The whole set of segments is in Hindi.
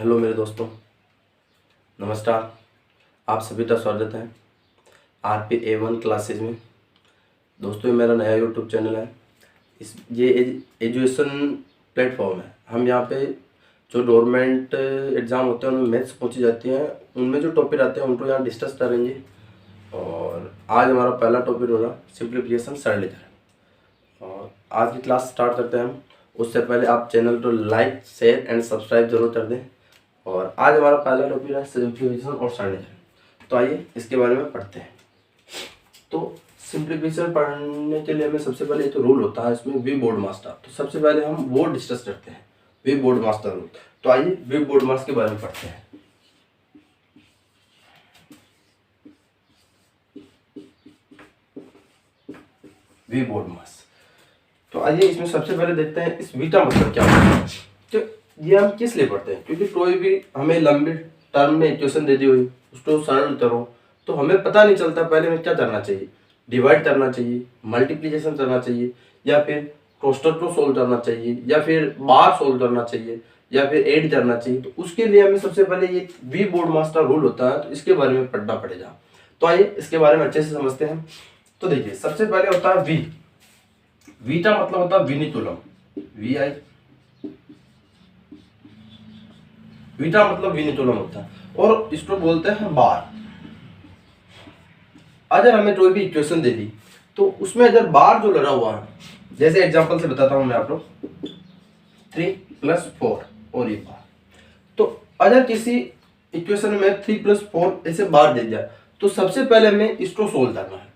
हेलो मेरे दोस्तों, नमस्कार। आप सभी का स्वागत है RP A1 क्लासेज में। दोस्तों, ये मेरा नया यूट्यूब चैनल है। ये एजुकेशन प्लेटफॉर्म है। हम यहाँ पे जो गवर्नमेंट एग्ज़ाम होते हैं उनमें मैथ्स पूछी जाती हैं, उनमें जो टॉपिक आते हैं उनको यहाँ डिस्कस करेंगे। और आज हमारा पहला टॉपिक होगा सिंप्लीफिकेशन सरलीकरण। और आज की क्लास स्टार्ट करते हैं हम। उससे पहले आप चैनल को लाइक, शेयर एंड सब्सक्राइब जरूर कर दें। और आज हमारा पहला टॉपिक है सिंप्लीफिकेशन और सरलीकरण। तो आइए इसके बारे में पढ़ते हैं। तो सिंप्लीफिकेशन पढ़ने के लिए हमें सबसे पहले एक रूल होता है इसमें, वी बोर्ड मास्टर। तो सबसे पहले हम वो डिस्कस करते हैं, वी बोर्ड मास्टर रूल। तो आइए वी बोर्ड मास्टर के बारे में पढ़ते हैं। वी बोर्ड मास। तो आइए इसमें सबसे पहले देखते हैं इस वी का मतलब क्या होता है। तो ये हम किस लिए पढ़ते हैं, क्योंकि कोई भी हमें लंबे टर्म में इक्वेशन दे दी हुई, उसको सरल करो तो हमें पता नहीं चलता पहले हमें क्या करना चाहिए। डिवाइड करना चाहिए, मल्टीप्लिकेशन करना चाहिए, या फिर क्रॉस प्रोडक्ट को सोल्व करना चाहिए, या फिर बार सोल्व करना चाहिए, या फिर ऐड करना चाहिए। तो उसके लिए हमें सबसे पहले ये वी बोर्ड मास्टर रूल होता है, तो इसके बारे में पढ़ना पड़ेगा। तो आइए इसके बारे में अच्छे से समझते हैं। तो देखिए, सबसे पहले होता है वी। वी का मतलब होता है विनितुलम, VI। वी का मतलब विनितुलम होता है, और इसको बोलते हैं बार। अगर हमें कोई भी इक्वेशन दे दी तो उसमें अगर बार जो लगा हुआ है, जैसे एग्जांपल से बताता हूं मैं आप लोग, 3 + 4 और ये बार। तो अगर किसी इक्वेशन में 3 + 4 ऐसे बार दे दिया तो सबसे पहले हमें इसको सोल्व करना है,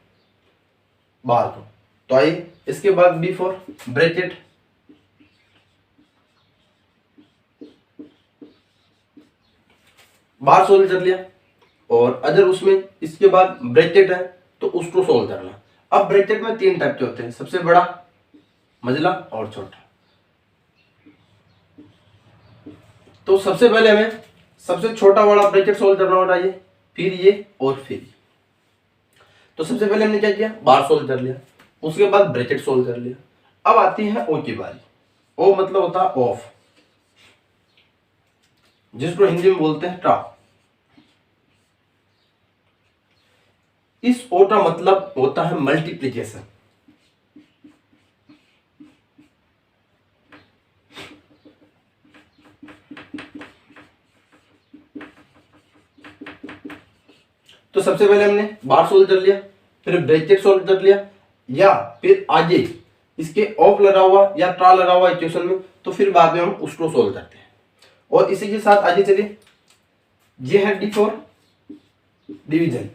बार को। तो आइए इसके बाद B4 ब्रैकेट, बार सोल्व कर लिया। और अगर उसमें इसके बाद ब्रैकेट है तो उसको सोल्व करना। अब ब्रैकेट में 3 टाइप के होते हैं, सबसे बड़ा, मझला और छोटा। तो सबसे पहले हमें सबसे छोटा वाला ब्रैकेट सोल्व करना होता है, फिर ये और फिर ये। तो सबसे पहले हमने क्या किया, बार सोल्व कर लिया, उसके बाद ब्रैकेट सोल्व कर लिया। अब आती है ओ की बारी। ओ मतलब होता है ऑफ, जिसको हिंदी में बोलते हैं ट्रा। इस ओ का मतलब होता है मल्टीप्लिकेशन। तो सबसे पहले हमने बार सोल्व कर लिया, फिर ब्रैकेट सोल्व कर लिया, या फिर आगे इसके ऑफ लगा हुआ या ट्रा लगा हुआ इक्वेशन में, तो फिर बाद में हम उसको सोल्व करते हैं। और इसी के साथ आगे चलिए, ये है D4 डिवीजन।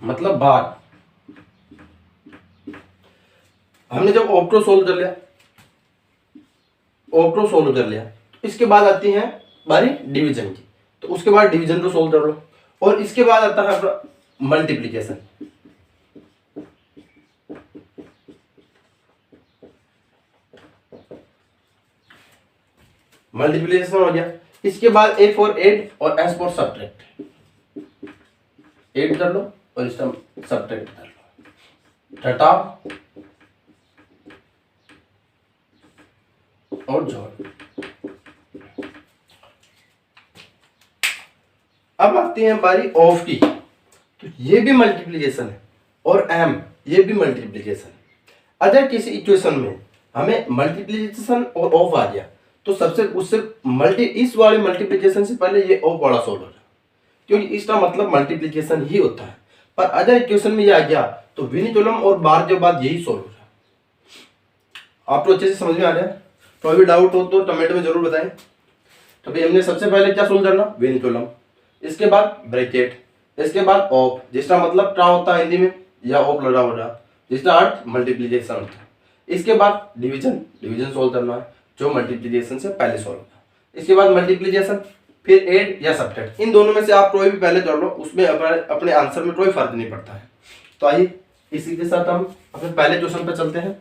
मतलब बार। हमने जब ऑप्टो सोल्व कर लिया, ऑप्टो सोल्व कर लिया, तो इसके बाद आती है बारी डिवीजन की। तो उसके बाद डिवीजन को सोल्व कर लो, और इसके बाद आता है मल्टीप्लिकेशन। मल्टीप्लिकेशन हो गया। इसके बाद A फॉर ऐड और S फॉर सब्ट्रैक्ट। ऐड कर लो और इसका सब्ट्रैक्ट कर लो, घटाओ और जोड़। अब आती है बारी ऑफ की। तो ये भी मल्टीप्लिकेशन है, और M ये भी मल्टीप्लिकेशन है। अगर किसी इक्वेशन में हमें मल्टीप्लिकेशन और ऑफ आ गया तो सबसे उससे इस वाले मल्टीप्लिकेशन से पहले ये ऑफ वाला सोल्व हो जाए, क्योंकि इसका मतलब मल्टीप्लिकेशन ही होता है। पर अगर इक्वेशन में ये आ गया तो विनितुलम और बार के बाद यही सोल्व हो जाए। आपको अच्छे से समझ में आ रहा है? तो अभी डाउट हो तो कमेंट में जरूर बताएं। तो भाई हमने सबसे पहले क्या सोल्व करना, विनितुलम, इसके बाद ब्रैकेट, इसके बाद ऑफ, जिसका मतलब क्या होता है हिंदी में, या ऑफ लगा होगा, जिसका अर्थ मल्टीप्लिकेशन होता है। इसके बाद डिवीजन, डिवीजन सोल्व करना है जो मल्टीप्लिकेशन से पहले सोल्व होगा। इसके बाद मल्टीप्लिकेशन, फिर ऐड या सब्ट्रैक्ट। इन दोनों में से आप कोई भी पहले कर लो, उसमें अपने आंसर में कोई फर्क नहीं पड़ता है। तो आइए इसी के साथ हम अपने पहले क्वेश्चन पर चलते हैं।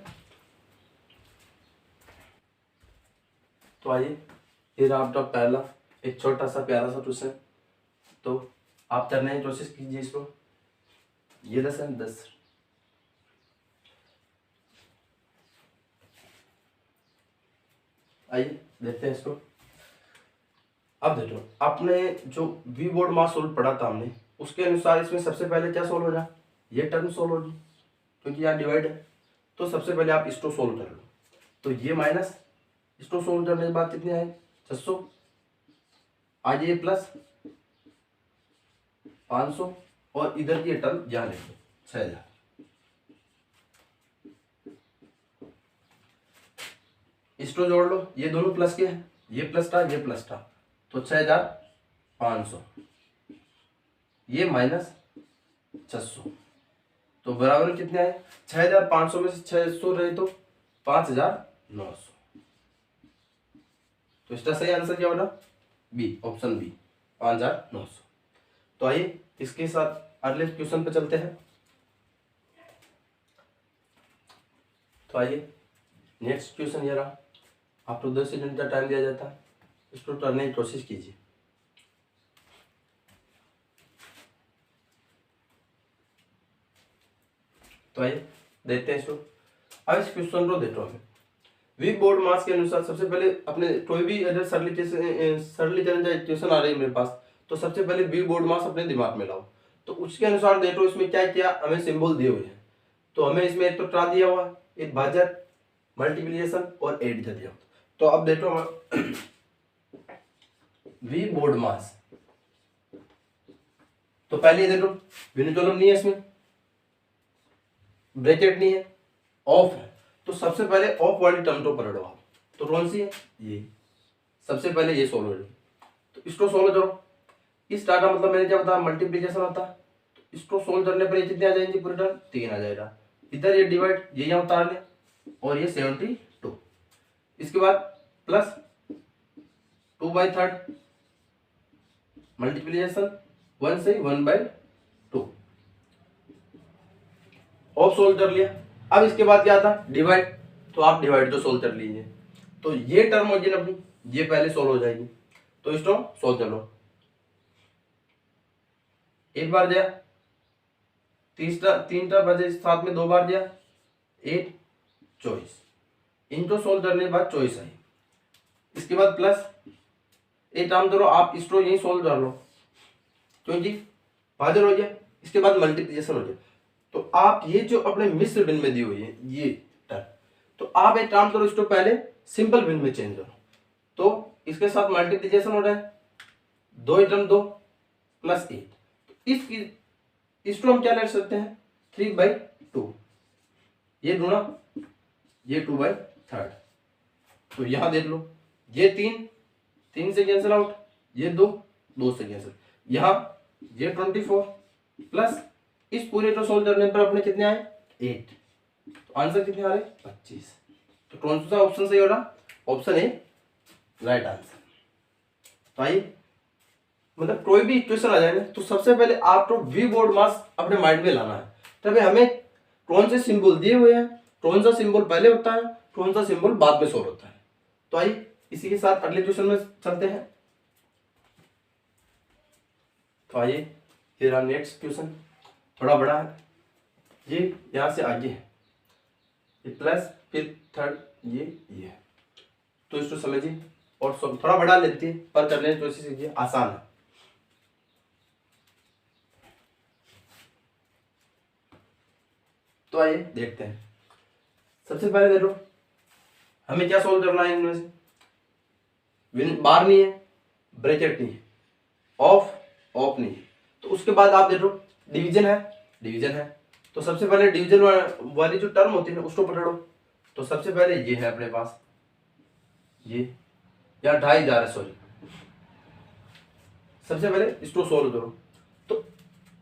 तो आइए फिर आपका पहला एक छोटा सा प्यारा सा क्वेश्चन। तो आप करने की कोशिश कीजिए इसको। ये 10 है, 10। आइए देखते हैं इसको। अब देखो आपने जो वी बोर्ड मास सोल्व पढ़ा था हमने, उसके अनुसार इसमें सबसे पहले क्या सोल्व हो जाए, ये टर्म सोल्व होगी क्योंकि यहाँ डिवाइड है। तो सबसे पहले आप इसको सोल्व कर लो। तो ये माइनस इसको सोल्व करने के बाद कितने आए 600, आज ये प्लस 500 और इधर की टर्म यहाँ लिख लो 6000। इसको जोड़ लो, ये दोनों प्लस के हैं, ये प्लस था ये प्लस था, तो 6500 ये माइनस 600, तो बराबर कितने आए 6500 में से 600 रहे तो 5900। तो इसका सही आंसर क्या होगा बी, ऑप्शन बी 5900। तो आइए इसके साथ अगले क्वेश्चन पे चलते हैं। तो आइए नेक्स्ट क्वेश्चन ये रहा। आपको 10 सेकंड का टाइम दिया जाता है, इसको करने की कोशिश कीजिए। तो आइए देखते हैं इसको। अब इस क्वेश्चन को देखो हमें वी बोर्ड मास के अनुसार सबसे पहले अपने कोई भी अगर सरलीकरण या इक्वेशन आ रही है मेरे पास, तो सबसे पहले वी बोर्ड मास अपने दिमाग में लाओ। तो उसके अनुसार देखो इसमें क्या क्या हमें सिंबल दिए हुए हैं। तो हमें इसमें एक तो ट्रा दिया हुआ, एक भाजक, मल्टीप्लिकेशन और एड दिया हुआ। तो अब देखो वी बोर्ड मास, तो पहले देखो बिना कॉलम नहीं है, इसमें ब्रैकेट नहीं है, ऑफ है। तो सबसे पहले ऑफ वाली टर्म को पकड़ो आप। तो कौन सी है ये, सबसे पहले ये सोल्व करो। तो इसको सोल्व करो। इस डाटा मतलब मैंने क्या बताया मल्टीप्लिकेशन होता है। तो इसको सोल्व करने पर ये कितने आ जाएंगे पूरी टर्म 3 आ जाएगा। इधर ये डिवाइड ये यहाँ उतार ले और ये 72। इसके बाद प्लस 2/3 मल्टीप्लिकेशन 1 से 1/2 ऑफ सोल्व कर लिया। अब इसके बाद क्या था डिवाइड, तो आप डिवाइड तो सोल्व कर लीजिए। तो ये टर्म होगी ना अपनी, ये पहले सोल्व हो जाएगी। तो इसको सोल्व कर लो। एक बार दिया, तीन बजे साथ में 2 बार दिया, 8 24। इनको सोल्व करने के बाद 24 आई। इसके बाद प्लस एक काम करो आप इसको यही सोल्व कर लो क्योंकि भाजन हो गया। इसके बाद मल्टीप्लिकेशन हो गया। तो आप ये जो अपने मिश्र भिन्न में दी हुई है ये टर्म, तो आप एक काम करो इसको पहले सिंपल भिन्न में चेंज करो। तो इसके साथ मल्टीप्लिकेशन हो रहा है 2 टर्म 2 प्लस 8। तो इसको हम क्या ले सकते हैं 3/2। ये गुणा ये 2/3। तो यहां देख लो ये 3 से कैंसिल आउट, ये 2 से कैंसिल, यहां ये 24 प्लस इस पूरे को सोल्व करने पर अपने कितने आए 8। तो आंसर कितने आ रहे 25। तो कौन सा ऑप्शन सही हो रहा, ऑप्शन ए राइट आंसर। तो आइए मतलब कोई भी इक्वेशन आ जाए ना, तो सबसे पहले आपको वी बोर्ड मास अपने माइंड में लाना है। तभी हमें कौन से सिंबल दिए हुए हैं, कौन सा सिंबल पहले होता है, कौन सा सिंबल बाद में सोल्व होता है। तो आइए इसी के साथ अगले क्वेश्चन में चलते हैं। तो आइए फिर नेक्स्ट क्वेश्चन थोड़ा बड़ा है, ये यहां से आगे है, ये प्लस फिर थर्ड ये। तो इसको समझिए और थोड़ा बड़ा लेते हैं पर करने की कोशिश कीजिए, आसान है। तो आइए देखते हैं। सबसे पहले देखो हमें क्या सोल्व करना है, इनमें से बार नहीं है, ब्रैकेट नहीं है, ऑफ नहीं है। तो उसके बाद आप देखो डिवीजन है। तो सबसे पहले डिवीजन वाली जो टर्म होती है ना उसको पकड़ो। तो सबसे पहले ये है अपने पास, ये या 2500 है सॉरी। सबसे पहले इसको सोल्व करो। तो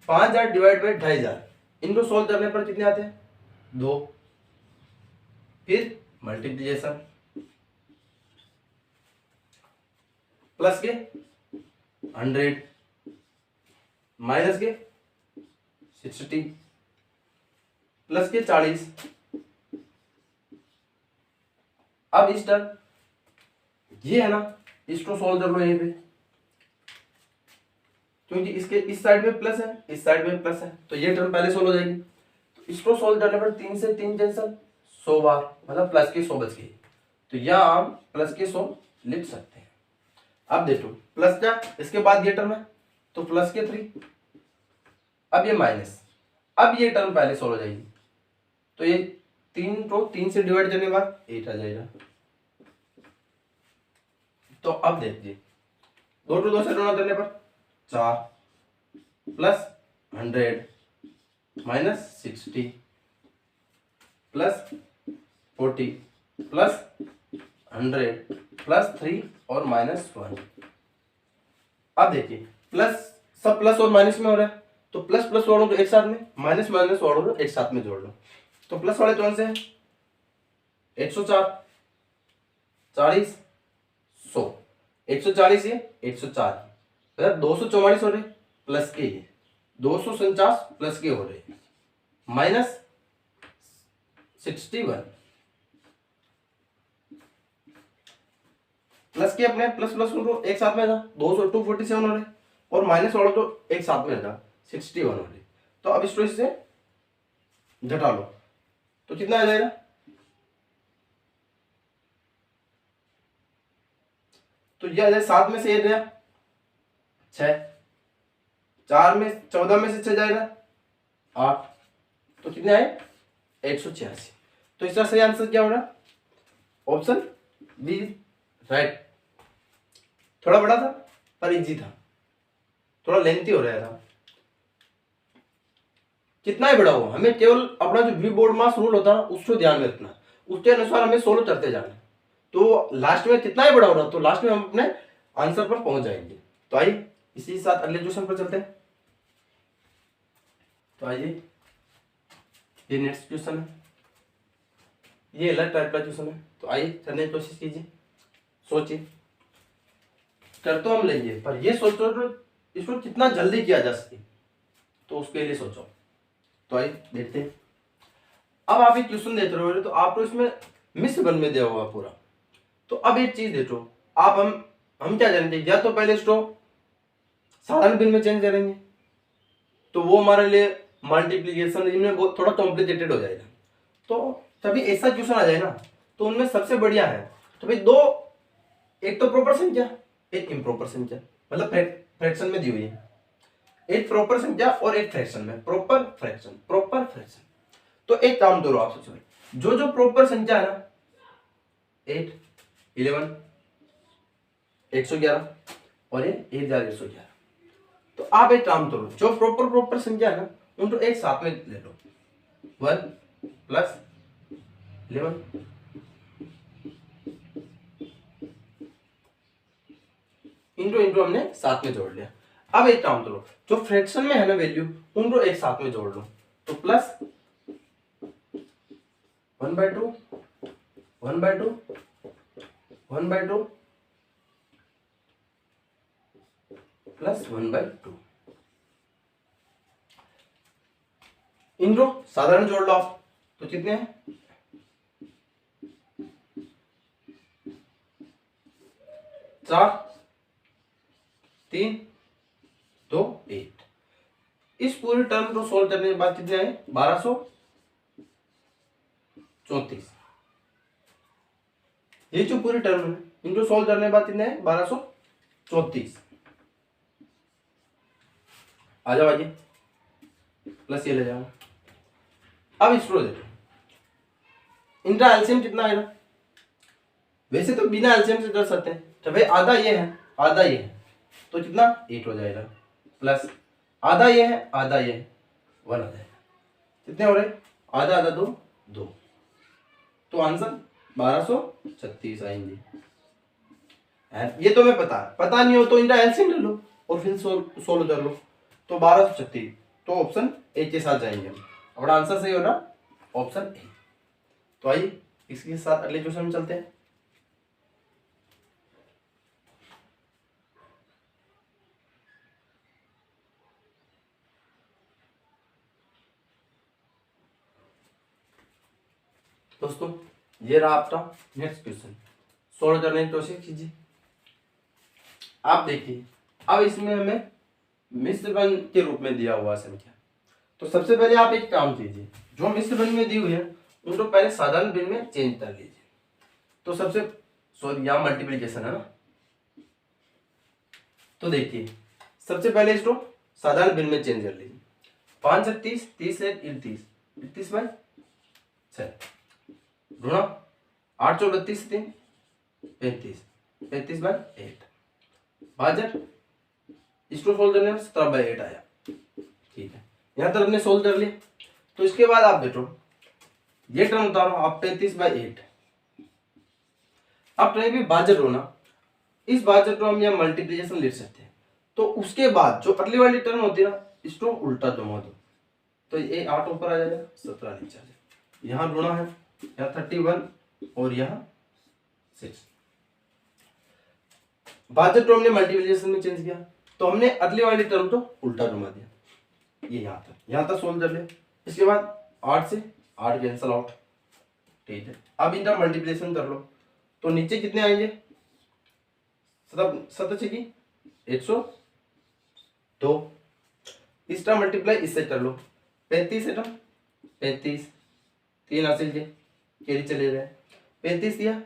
5000 डिवाइड बाई 2500, इनको सोल्व करने पर कितने आते हैं 2। फिर मल्टीप्लिकेशन प्लस के 100 माइनस के 60 प्लस के 40। अब इस टर्म ये है ना, इसको सोल्व कर लो यहीं पे, क्योंकि इसके इस साइड में प्लस है इस साइड में प्लस है, तो ये टर्म पहले सोल्व हो जाएगी। तो इसको सोल्व करने पर 3 से 3 कैंसल 100 बार, मतलब प्लस की 100 बच गई। तो यहाँ हम प्लस के 100 लिख सकते हैं। अब देखो प्लस क्या, इसके बाद ये टर्म है तो प्लस के 3, अब ये माइनस, अब ये टर्म पहले सॉल्व हो जाएगी तो ये 3 को 3 से डिवाइड करने के बाद 8 आ जाएगा। तो अब देखिए 2 को 2 से गुणा करने पर 4 plus 100 minus 60 plus 40 plus 100 plus 3 और माइनस 1। अब देखिए प्लस, सब प्लस और माइनस में हो रहा है तो प्लस प्लस जोड़ो तो एक साथ में, माइनस माइनस जोड़ो तो एक साथ में जोड़ लो। तो प्लस वाले कौन से हैं? 104 40 100, 140 ये 104 मतलब 244 हो रहे प्लस के ये 249 प्लस के हो रहे माइनस 61 प्लस के अपने प्लस प्लस उनको एक साथ में था 247 हो रहे और माइनस वालों तो एक साथ में था 61 हो रहे। तो अब इसको इससे घटा लो तो कितना आ जाएगा? तो यह आ जाए 7 में से 1 गया 6, 4 में 14 में से 6 जाएगा 8, तो कितने आए? 186। तो इसका सही आंसर क्या होगा? Option B right. थोड़ा बड़ा था पर इजी था, थोड़ा लेंथी हो रहा था। कितना ही बड़ा हो, हमें केवल अपना जो वी बोर्ड मास रूल होता है उसको ध्यान में रखना, उसके अनुसार हमें सोल्व करते जाना। तो लास्ट में कितना ही बड़ा हो रहा तो लास्ट में हम अपने आंसर पर पहुंच जाएंगे। तो आइए इसी के साथ अगले क्वेश्चन पर चलते हैं। तो आइए ये नेक्स्ट क्वेश्चन है, ये अलग टाइप का क्वेश्चन है। तो आइए करने की कोशिश कीजिए, सोचिए। कर तो हम लेंगे पर ये सोचो तो इसको कितना जल्दी किया जा सके तो उसके लिए सोचो। तो आइए देखते हैं। अब आप एक क्वेश्चन देते रहोगे तो आपको इसमें मिश्र वन में दिया हुआ पूरा। तो अब एक चीज देखो, आप हम क्या करेंगे, या तो पहले इसको साधारण भिन्न में चेंज करेंगे तो वो हमारे लिए मल्टीप्लीकेशन इनमें बहुत थोड़ा कॉम्प्लिकेटेड हो जाएगा। तो तभी ऐसा क्वेश्चन आ जाए ना तो उनमें सबसे बढ़िया है तो भाई दो, एक तो प्रॉपर संख्या एक इम्प्रॉपर संख्या, मतलब फ्रैक्शन में दी हुई है, एक प्रॉपर संख्या और एक फ्रैक्शन में, प्रॉपर फ्रैक्शन प्रॉपर फ्रैक्शन। तो एक काम करो आप सोचो, जो जो प्रॉपर संख्या है ना 8 11 111 और ये 1111, तो आप एक काम करो, जो प्रॉपर संख्या है ना उनको एक साथ में ले लो, 1 प्लस 11 इंटू हमने साथ में जोड़ लिया। अब एक काम करो, जो फ्रैक्शन में है ना वैल्यू उनको एक साथ में जोड़ लो, तो प्लस 1/2 1/2 1/2 प्लस 1/2 इनको साधारण जोड़ लो आप तो कितने हैं? 4 3 2 8। इस पूरी टर्म को सोल्व करने के बाद कितने आए? 1234। ये जो पूरी टर्म है इनको सोल्व करने के बाद कितने आए? 1234। आ जाओ आइए, प्लस ये ले जाओ। अब इसको देखो, इनका एलसीएम कितना आएगा? वैसे तो बिना एलसीएम से कर सकते हैं, तो भाई आधा ये है आधा ये है तो कितना 8 हो जाएगा, प्लस आधा ये है आधा ये है 1 आ जाएगा। कितने हो रहे? आधा आधा 2 2, तो आंसर 1236 आएंगे। ये तो मैं पता नहीं हो तो इनका एलसीएम ले लो और फिर सोल्व कर लो, तो 1236, तो ऑप्शन ए के साथ जाएंगे हम। अपना आंसर सही होना ऑप्शन ए। तो आइए इसके साथ अगले क्वेश्चन में चलते हैं। दोस्तों ये रहा आपका नेक्स्ट क्वेश्चन, सोल्व करने की कोशिश कीजिए। आप देखिए अब इसमें हमें मिश्र वन के रूप में दिया हुआ संख्या, तो सबसे पहले आप एक काम कीजिए, जो मिश्र वन में दी हुई है उनको पहले साधारण भिन्न में चेंज कर लीजिए। तो सबसे सॉरी यहाँ मल्टीप्लीकेशन है ना, तो देखिए सबसे पहले इसको साधारण भिन्न में चेंज कर लीजिए। 5 से 30, 30 से 38, 38 बाई 6 गुणा 8 चौ 32 3 35, 35 बाई 8 भाजक इसको सोल्व करने में 17 बाई 8 आया। ठीक है, यहाँ तक हमने सोल्व कर लिया। तो इसके बाद आप देखो ये टर्म उतारो आप 35 बाई 8। अब कहीं भी भाजक होना, इस भाजक को हम यहाँ मल्टीप्लिकेशन लिख सकते हैं। तो उसके बाद जो अगली वाली टर्म होती है ना, इसको उल्टा घुमा दो तो ये 8 ऊपर आ जाएगा, 17 नीचे आ जाएगा। यहाँ गुणा है, यहाँ 31 और यहाँ 6। भाजक को हमने मल्टीप्लिकेशन में चेंज किया, तो हमने अगली वाली टर्म तो उल्टा घुमा दिया। ये यहाँ तक सोल्व कर ले। इसके बाद 8 से 8 कैंसल आउट। ठीक है, अब इनका मल्टीप्लिकेशन कर लो तो नीचे कितने आएंगे, 7 की 102। इसका मल्टीप्लाई इससे कर लो, 35 है 35, 3 हासिल के कैरी चले गए, 35 दिया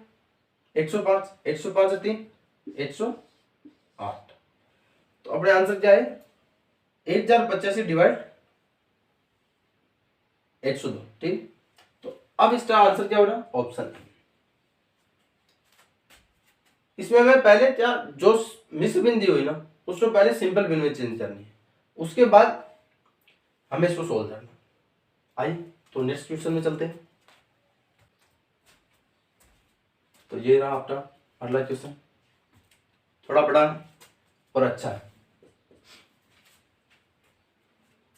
105, 105 से 3 108। तो अपने आंसर क्या है, 1085 डिवाइड 102। ठीक, तो अब इसका आंसर क्या हो रहा है, ऑप्शन। इसमें हमें पहले क्या जो मिश्र बिंदी हुई ना उसको पहले सिंपल बिन में चेंज करनी है, उसके बाद हमें इसको सोल्व करना। आइए तो नेक्स्ट क्वेश्चन में चलते हैं। तो ये रहा आपका अगला क्वेश्चन, थोड़ा बड़ा और अच्छा है,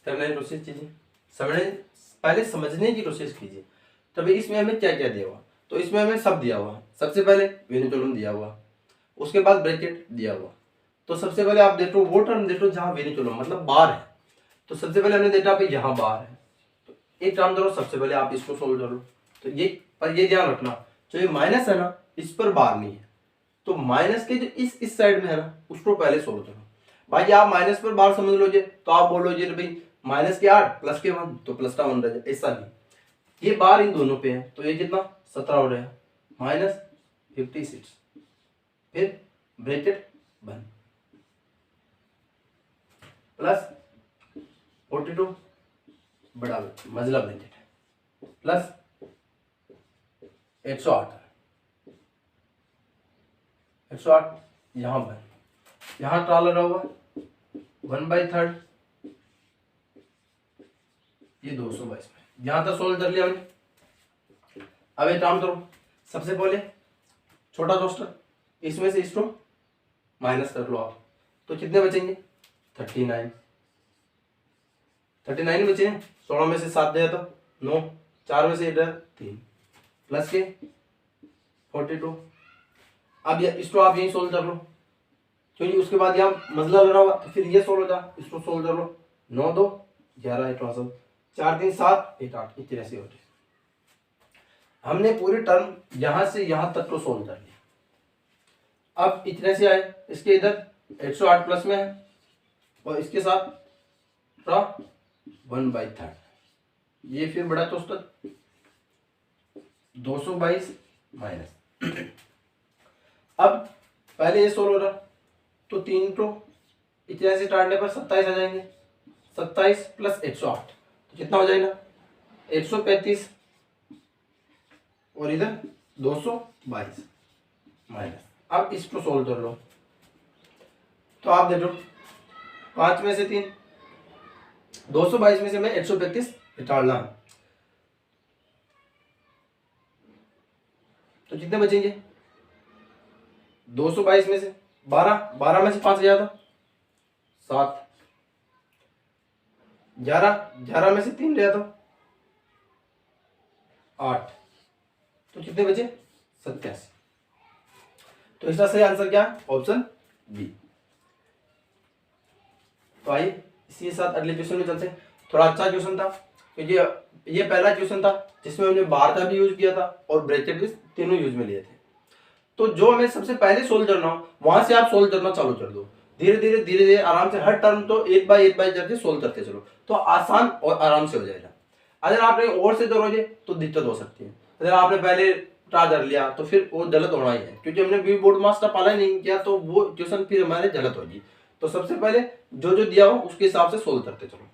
करने की कोशिश कीजिए, पहले समझने की कोशिश कीजिए। तभी इसमें हमें क्या क्या दिया हुआ, तो इसमें हमें सब दिया हुआ। सबसे पहले वेनिटोलम दिया हुआ, उसके बाद ब्रैकेट दिया हुआ। तो सबसे पहले आप देखो वो टर्म देखो जहां वेनिटोलम मतलब बार है, तो सबसे पहले हमने देखा पे यहाँ बार है, तो एक टर्म धरो, सबसे पहले आप इसको सोल्व करो। तो ये पर ये ध्यान रखना, जो ये माइनस है ना इस पर बार नहीं है, तो माइनस के जो इस साइड में है ना उसको पहले सोल्व करो। भाई आप माइनस पर बार समझ लोगे तो आप बोलोगे भाई माइनस के 8 प्लस के 1 तो प्लस का 1 रह जाए, ऐसा नहीं, ये बार इन दोनों पे है तो ये कितना 17 हो रहा है, माइनस 56 फिर ब्रैकेट बंद प्लस 42 बड़ा मजला ब्रैकेट प्लस 108 यहाँ बन, यहाँ ट्रा लगा हुआ 1/3 ये 222 में। यहाँ तक सोल्व कर लिया हमने। अब एक काम करो, सबसे पहले छोटा रोस्टर इसमें से इसको माइनस कर लो आप, तो कितने बचेंगे 39 बचे हैं। 16 में से 7 दिया तो 9, 4 में से 3 प्लस के 42। अब इसको आप यही सोल्व कर लो, क्योंकि उसके बाद यहाँ मजला लगा हुआ तो फिर ये सोल्व हो जाए, इसको सोल्व कर लो। 9 2 11 8 4 3 7 8 8 83 हो। हमने पूरी टर्म यहां से यहां तक को सोल्व कर लिया। अब इतने से आए, इसके इधर 108 प्लस में है और इसके साथ 1/3 ये फिर बड़ा चौसठ 222 माइनस। अब पहले ये सोल्व हो रहा तो 3 को इतने से काटने पर 27 आ जाएंगे, 27 प्लस 108 तो कितना हो जाएगा 135 और इधर 222 माइनस। अब इसको सोल्व कर लो तो आप देखो 5 में से 3 222 में से मैं 135 निकालना तो कितने बचेंगे 222 में से 12 में से 5 गया था 7, 11 में से 3 गया था 8 तो कितने बचे 87। तो इसका सही आंसर क्या है ऑप्शन बी। तो आइए इसी के साथ अगले क्वेश्चन में चलते हैं। थोड़ा अच्छा क्वेश्चन था क्योंकि ये पहला क्वेश्चन था जिसमें हमने बार का भी यूज किया था और ब्रैकेट भी तीनों यूज में लिए थे। तो जो हमें सबसे पहले सोल्व करना हो वहां से आप सोल्व करना चालू कर दो, धीरे धीरे आराम से हर टर्म तो एक बाय करके सोल्व करते चलो तो आसान और आराम से हो जाएगा। अगर आपने और से करोगे तो दिक्कत हो सकती है। अगर आपने पहले धर लिया तो फिर वो गलत होना ही है, क्योंकि हमने वी बोर्ड मास का पालन नहीं किया तो वो इक्वेशन फिर हमारे गलत होगी। तो सबसे पहले जो जो दिया हो उसके हिसाब से सोल्व करते चलो।